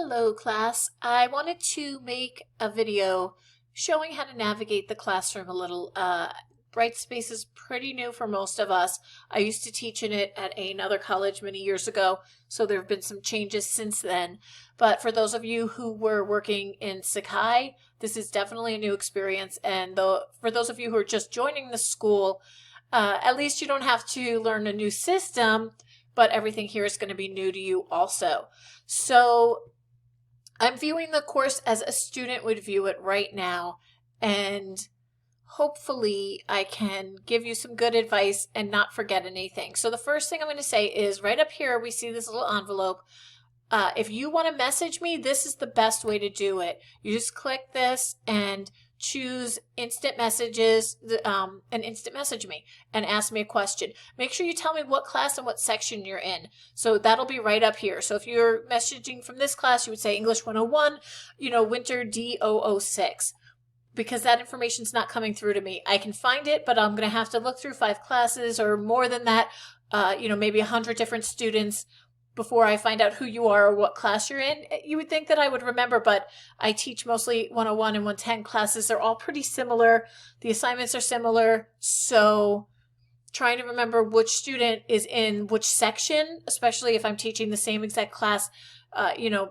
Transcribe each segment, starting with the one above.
Hello class. I wanted to make a video showing how to navigate the classroom a little. Brightspace is pretty new for most of us. I used to teach in it at another college many years ago, so there have been some changes since then. But for those of you who were working in Sakai, this is definitely a new experience. And for those of you who are just joining the school, at least you don't have to learn a new system, but everything here is going to be new to you also. So I'm viewing the course as a student would view it right now, and hopefully I can give you some good advice and not forget anything. So the first thing I'm going to say is right up here, we see this little envelope. If you want to message me, this is the best way to do it. You just click this and choose instant messages and instant message me and ask me a question. Make sure you tell me what class and what section you're in. So that'll be right up here. So if you're messaging from this class, you would say English 101, winter D006. Because that information's not coming through to me. I can find it, but I'm going to have to look through 5 classes or more than that, maybe 100 different students before I find out who you are or what class you're in. You would think that I would remember, but I teach mostly 101 and 110 classes. They're all pretty similar. The assignments are similar. So trying to remember which student is in which section, especially if I'm teaching the same exact class,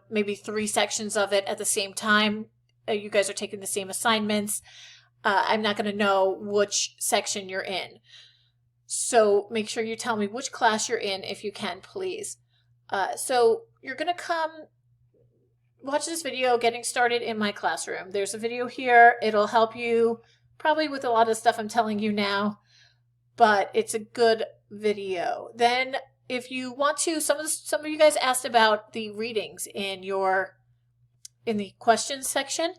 maybe 3 sections of it at the same time. You guys are taking the same assignments. I'm not going to know which section you're in. So make sure you tell me which class you're in if you can, please. So you're going to come watch this video getting started in my classroom. There's a video here. It'll help you probably with a lot of stuff I'm telling you now, but it's a good video. Then if you want to, some of you guys asked about the readings in the questions section.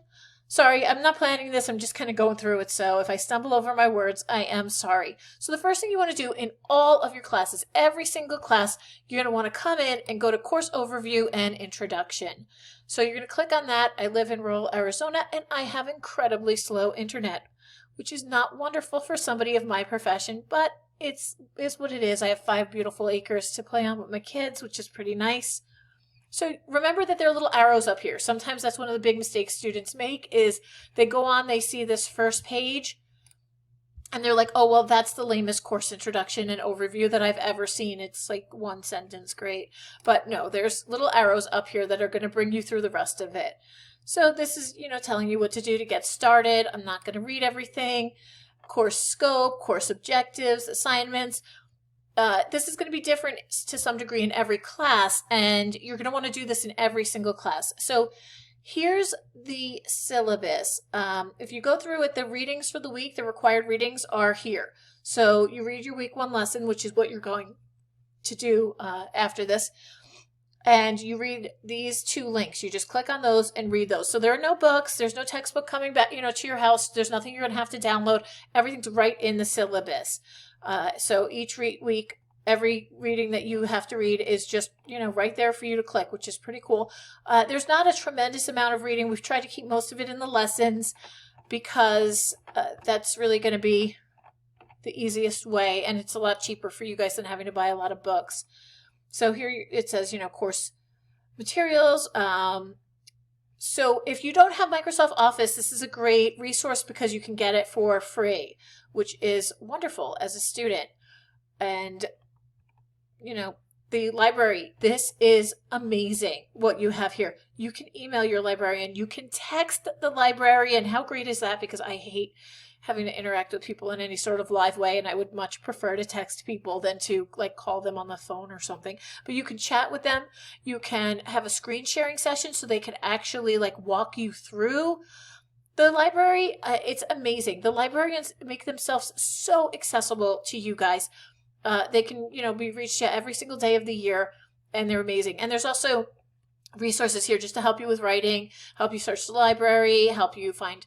Sorry, I'm not planning this. I'm just kind of going through it. So if I stumble over my words, I am sorry. So the first thing you want to do in all of your classes, every single class, you're going to want to come in and go to course overview and introduction. So you're going to click on that. I live in rural Arizona and I have incredibly slow internet, which is not wonderful for somebody of my profession, but it's what it is. I have 5 beautiful acres to play on with my kids, which is pretty nice. So remember that there are little arrows up here. Sometimes that's one of the big mistakes students make is they go on, they see this first page, and they're like, oh, well, that's the lamest course introduction and overview that I've ever seen. It's like 1 sentence, great. But no, there's little arrows up here that are going to bring you through the rest of it. So this is, telling you what to do to get started. I'm not going to read everything. Course scope, course objectives, assignments. This is going to be different to some degree in every class, and you're going to want to do this in every single class. So here's the syllabus. If you go through it, the readings for the week, the required readings are here. So you read your week 1 lesson, which is what you're going to do after this, and you read these 2 links. You just click on those and read those. So there are no books. There's no textbook coming back, to your house. There's nothing you're going to have to download. Everything's right in the syllabus. So each week, every reading that you have to read is just, right there for you to click, which is pretty cool. There's not a tremendous amount of reading. We've tried to keep most of it in the lessons because that's really going to be the easiest way, and it's a lot cheaper for you guys than having to buy a lot of books. So here it says, course materials. So if you don't have Microsoft Office, this is a great resource because you can get it for free, which is wonderful as a student. And, the library, this is amazing what you have here. You can email your librarian. You can text the librarian. How great is that? Because I hate having to interact with people in any sort of live way, and I would much prefer to text people than to call them on the phone or something. But you can chat with them. You can have a screen sharing session so they can actually walk you through the library. It's amazing. The librarians make themselves so accessible to you guys. They can, be reached at every single day of the year, and they're amazing. And there's also resources here just to help you with writing, help you search the library, help you find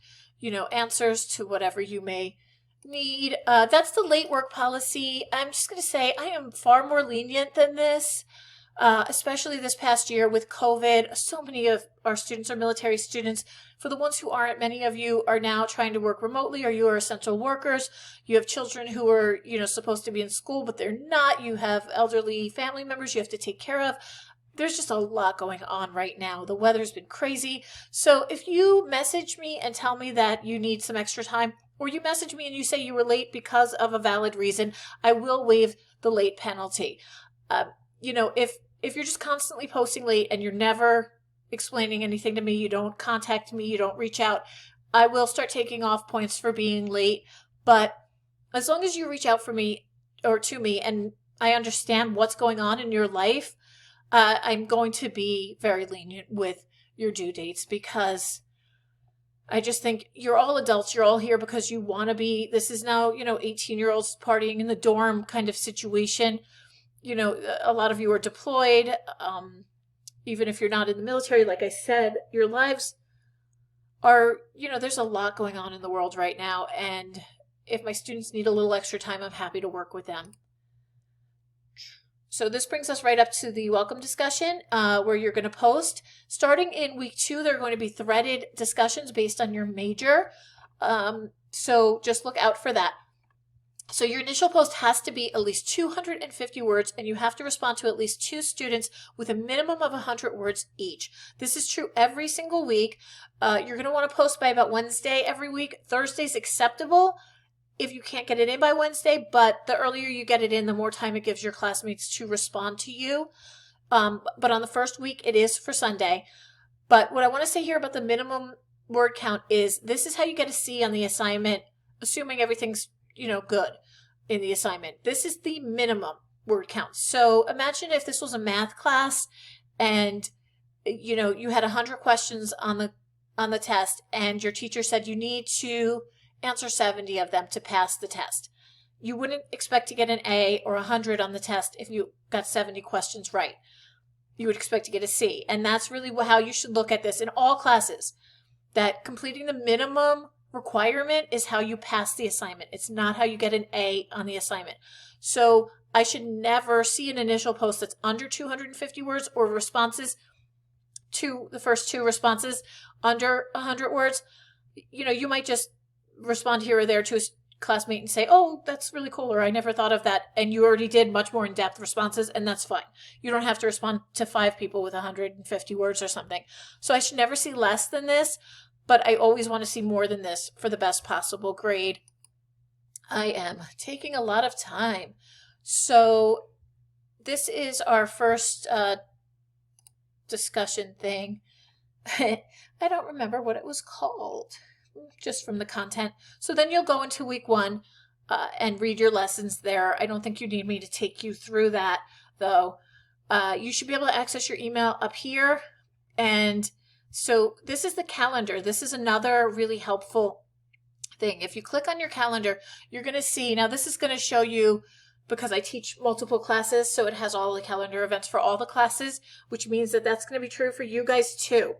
answers to whatever you may need. That's the late work policy. I'm just going to say I am far more lenient than this, especially this past year with COVID. So many of our students are military students. For the ones who aren't, many of you are now trying to work remotely, or you are essential workers. You have children who are, supposed to be in school, but they're not. You have elderly family members you have to take care of. there's just a lot going on right now. The weather's been crazy. So if you message me and tell me that you need some extra time, or you message me and you say you were late because of a valid reason, I will waive the late penalty. If you're just constantly posting late and you're never explaining anything to me, you don't contact me, you don't reach out, I will start taking off points for being late. But as long as you reach out for me or to me and I understand what's going on in your life, I'm going to be very lenient with your due dates, because I just think you're all adults. You're all here because you want to be. This is now, 18-year-olds partying in the dorm kind of situation. A lot of you are deployed. Even if you're not in the military, like I said, your lives are, there's a lot going on in the world right now. And if my students need a little extra time, I'm happy to work with them. So this brings us right up to the welcome discussion, where you're going to post. Starting in week 2, there are going to be threaded discussions based on your major. So just look out for that. So your initial post has to be at least 250 words, and you have to respond to at least 2 students with a minimum of 100 words each. This is true every single week. You're going to want to post by about Wednesday every week. Thursday's acceptable if you can't get it in by Wednesday, but the earlier you get it in, the more time it gives your classmates to respond to you. But on the first week, it is for Sunday. But what I want to say here about the minimum word count is this is how you get a C on the assignment, assuming everything's, good in the assignment. This is the minimum word count. So imagine if this was a math class and, you had 100 questions on the test, and your teacher said you need to answer 70 of them to pass the test. You wouldn't expect to get an A or 100 on the test if you got 70 questions right. You would expect to get a C. And that's really how you should look at this in all classes, that completing the minimum requirement is how you pass the assignment. It's not how you get an A on the assignment. So I should never see an initial post that's under 250 words or responses to the first 2 responses under 100 words. You might just respond here or there to a classmate and say, oh, that's really cool, or I never thought of that, and you already did much more in-depth responses, and that's fine. You don't have to respond to 5 people with 150 words or something. So I should never see less than this, but I always want to see more than this for the best possible grade. I am taking a lot of time. So this is our first discussion thing. I don't remember what it was called, just from the content. So then you'll go into week 1 and read your lessons there. I don't think you need me to take you through that, though. You should be able to access your email up here. And so this is the calendar. This is another really helpful thing. If you click on your calendar, you're going to see, now this is going to show you, because I teach multiple classes, so it has all the calendar events for all the classes, which means that that's going to be true for you guys too,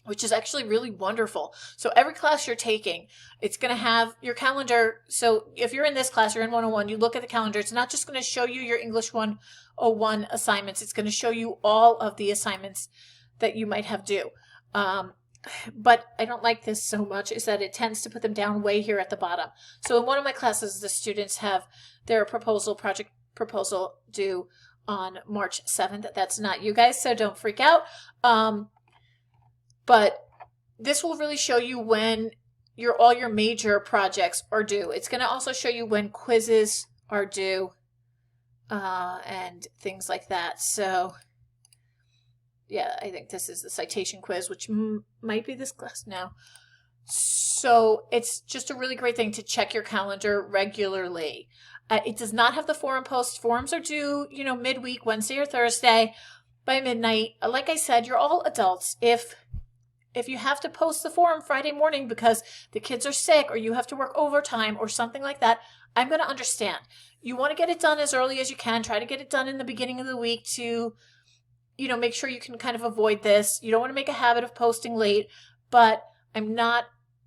which is actually really wonderful. So every class you're taking, it's going to have your calendar. So if you're in this class, you're in 101, you look at the calendar, it's not just going to show you your English 101 assignments. It's going to show you all of the assignments that you might have due. But I don't like this so much, is that it tends to put them down way here at the bottom. So in one of my classes, the students have their project proposal due on March 7th. That's not you guys, so don't freak out. But this will really show you when all your major projects are due. It's going to also show you when quizzes are due and things like that. So yeah, I think this is the citation quiz, which might be this class now. So it's just a really great thing to check your calendar regularly. It does not have the forum posts. Forums are due, midweek, Wednesday or Thursday by midnight. Like I said, you're all adults. If you have to post the forum Friday morning because the kids are sick or you have to work overtime or something like that, I'm going to understand. You want to get it done as early as you can. Try to get it done in the beginning of the week to make sure you can kind of avoid this. You don't want to make a habit of posting late, but I'm not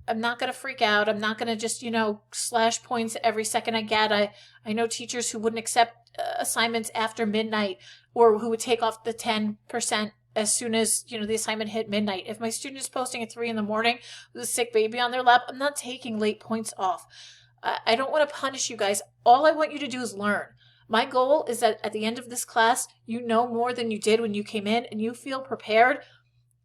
going to freak out. I'm not going to just, slash points every second I get. I know teachers who wouldn't accept assignments after midnight, or who would take off the 10% as soon as, the assignment hit midnight. If my student is posting at 3 in the morning with a sick baby on their lap, I'm not taking late points off. I don't want to punish you guys. All I want you to do is learn. My goal is that at the end of this class, you know more than you did when you came in and you feel prepared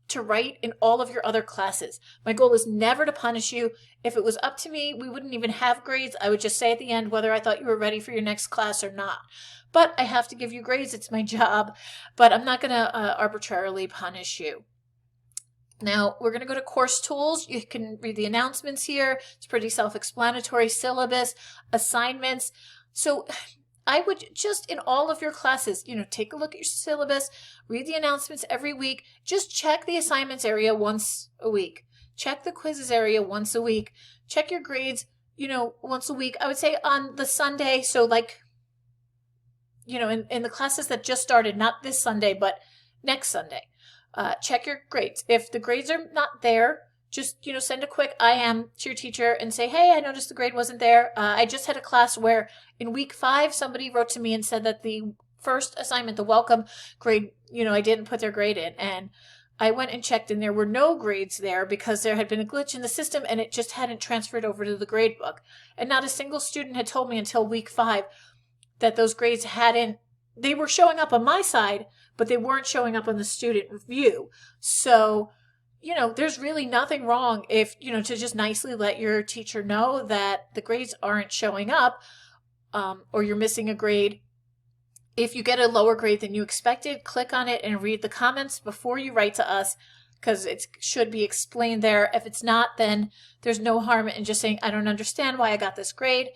to write in all of your other classes. My goal is never to punish you. If it was up to me, we wouldn't even have grades. I would just say at the end whether I thought you were ready for your next class or not. But I have to give you grades. It's my job. But I'm not going to arbitrarily punish you. Now, we're going to go to course tools. You can read the announcements here. It's pretty self-explanatory. Syllabus, assignments. So I would just, in all of your classes, take a look at your syllabus, read the announcements every week. Just check the assignments area once a week. Check the quizzes area once a week. Check your grades, once a week. I would say on the Sunday, so like, in the classes that just started, not this Sunday, but next Sunday. Check your grades. If the grades are not there, just, send a quick IM to your teacher and say, hey, I noticed the grade wasn't there. I just had a class where in week 5, somebody wrote to me and said that the first assignment, the welcome grade, I didn't put their grade in. And I went and checked and there were no grades there because there had been a glitch in the system and it just hadn't transferred over to the grade book. And not a single student had told me until week 5 that those grades they were showing up on my side, but they weren't showing up on the student review. So, there's really nothing wrong if, to just nicely let your teacher know that the grades aren't showing up, or you're missing a grade. If you get a lower grade than you expected, click on it and read the comments before you write to us, because it should be explained there. If it's not, then there's no harm in just saying, I don't understand why I got this grade.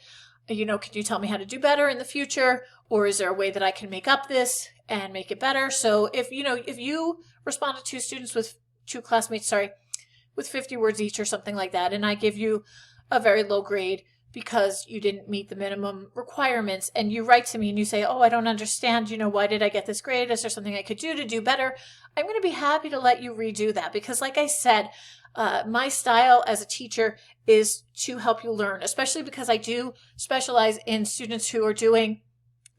Can you tell me how to do better in the future? Or is there a way that I can make up this and make it better? So if you respond to two classmates, with 50 words each or something like that, and I give you a very low grade because you didn't meet the minimum requirements, and you write to me and you say, oh, I don't understand, why did I get this grade? Is there something I could do to do better? I'm going to be happy to let you redo that because, like I said, my style as a teacher is to help you learn, especially because I do specialize in students who are doing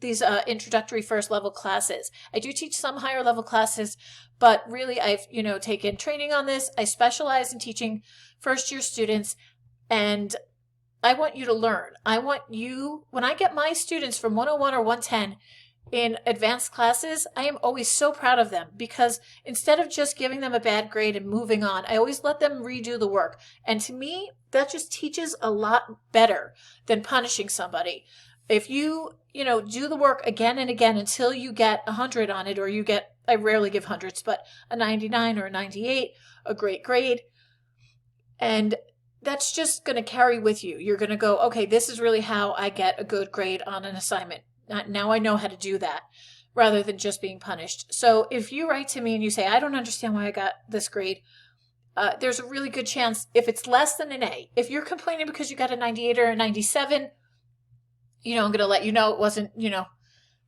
these introductory first level classes. I do teach some higher level classes, but really I've, taken training on this. I specialize in teaching first year students, and I want you to learn. When I get my students from 101 or 110 in advanced classes, I am always so proud of them because instead of just giving them a bad grade and moving on, I always let them redo the work. And to me, that just teaches a lot better than punishing somebody. If you, do the work again and again until you get 100 on it, or I rarely give hundreds, but a 99 or a 98, a great grade. And that's just going to carry with you. You're going to go, okay, this is really how I get a good grade on an assignment. Now I know how to do that rather than just being punished. So if you write to me and you say, I don't understand why I got this grade, there's a really good chance if it's less than an A. If you're complaining because you got a 98 or a 97, I'm going to let you know it wasn't,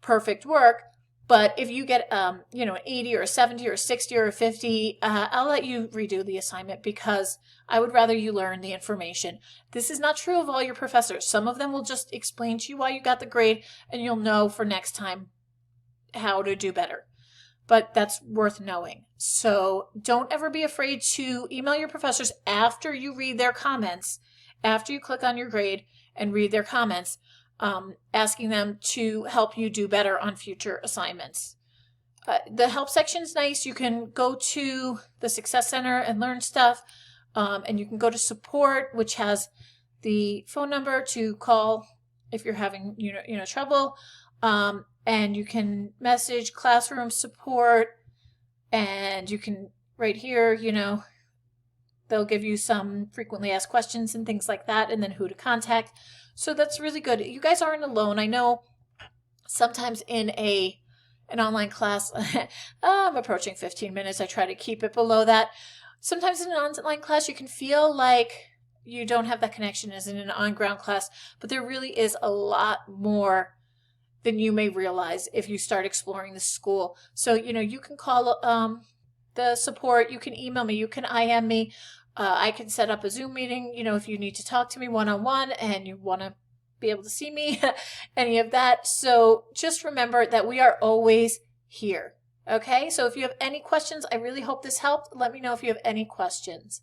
perfect work. But if you get, an 80 or a 70 or a 60 or a 50, I'll let you redo the assignment because I would rather you learn the information. This is not true of all your professors. Some of them will just explain to you why you got the grade, and you'll know for next time how to do better. But that's worth knowing. So don't ever be afraid to email your professors after you read their comments, after you click on your grade and read their comments, asking them to help you do better on future assignments. The help section is nice. You can go to the Success Center and learn stuff, and you can go to support, which has the phone number to call if you're having trouble, and you can message classroom support, and you can right here, they'll give you some frequently asked questions and things like that, and then who to contact. So that's really good. You guys aren't alone. I know sometimes in an online class, I'm approaching 15 minutes. I try to keep it below that. Sometimes in an online class, you can feel like you don't have that connection as in an on-ground class, but there really is a lot more than you may realize if you start exploring the school. So, you can call the support, you can email me, you can IM me. I can set up a Zoom meeting, if you need to talk to me one-on-one and you want to be able to see me, any of that. So just remember that we are always here. Okay, so if you have any questions, I really hope this helped. Let me know if you have any questions.